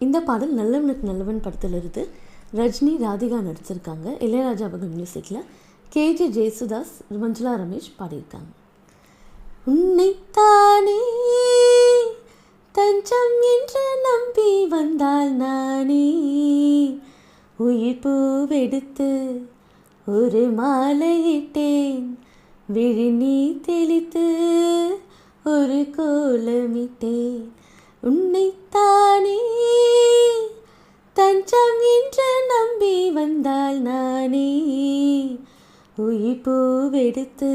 இந்த பாடல் நல்லவனுக்கு நல்லவன் படத்தில் இருந்து ரஜினி ராதிகா நடிச்சிருக்காங்க. இளையராஜா அவர்கள் மியூசிக்கில் கேஜே ஜேசுதாஸ் மஞ்சுளா ரமேஷ் பாடியிருக்காங்க. உன்னைத்தானே தஞ்சம் என்று நம்பி வந்தால் நானே உயிர் பூவெடுத்து ஒரு மாலையிட்டேன், விழி நீ தெளித்து ஒரு கோலமிட்டேன். உன்னைத்தானே தஞ்சம் என்று நம்பி வந்தால் நானே உயிர் பூவெடுத்து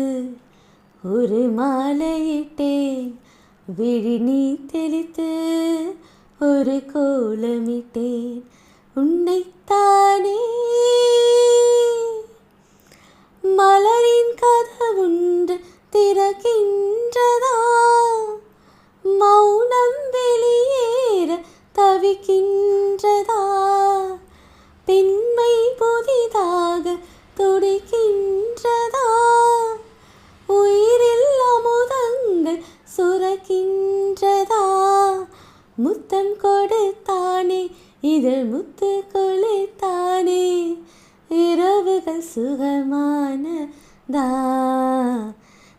ஒரு மாலையிட்டேன், விழி நீ தெளித்து ஒரு கோலமிட்டேன். உன்னைத்தானே மலரின் கதவுண்டு திறக்கின்றதா, மௌனம் வெளியேற தவிக்கின்றதா, பெண்மை புதிதாக துடிக்கின்றதா, உயிரில் அமுதங்கள் சுரக்கின்றதா, முத்தம் கொடுத்தானே இதழ் முத்து கொலைத்தானே, இரவுகள் சுகமானதா,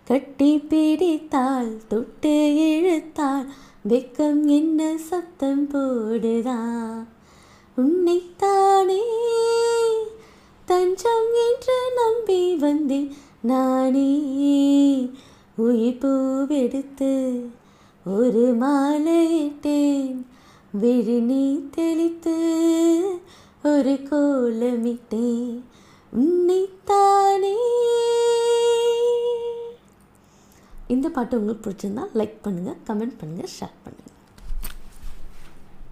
கட்டி பிடித்தால் தொட்டு இழுத்தால் வெக்கம் என்ன சத்தம் போடுதா. உன்னைத்தானே தஞ்சம் என்று நம்பி வந்தேன் நானே உயிர் பூவெடுத்து ஒரு மாலையிட்டேன், விழி நீ தெளித்து ஒரு கோலமிட்டேன். உன்னைத்தானே. இந்த பாட்டு உங்களுக்கு பிடிச்சிருந்தா லைக் பண்ணுங்கள், கமெண்ட் பண்ணுங்கள், ஷேர் பண்ணுங்கள்.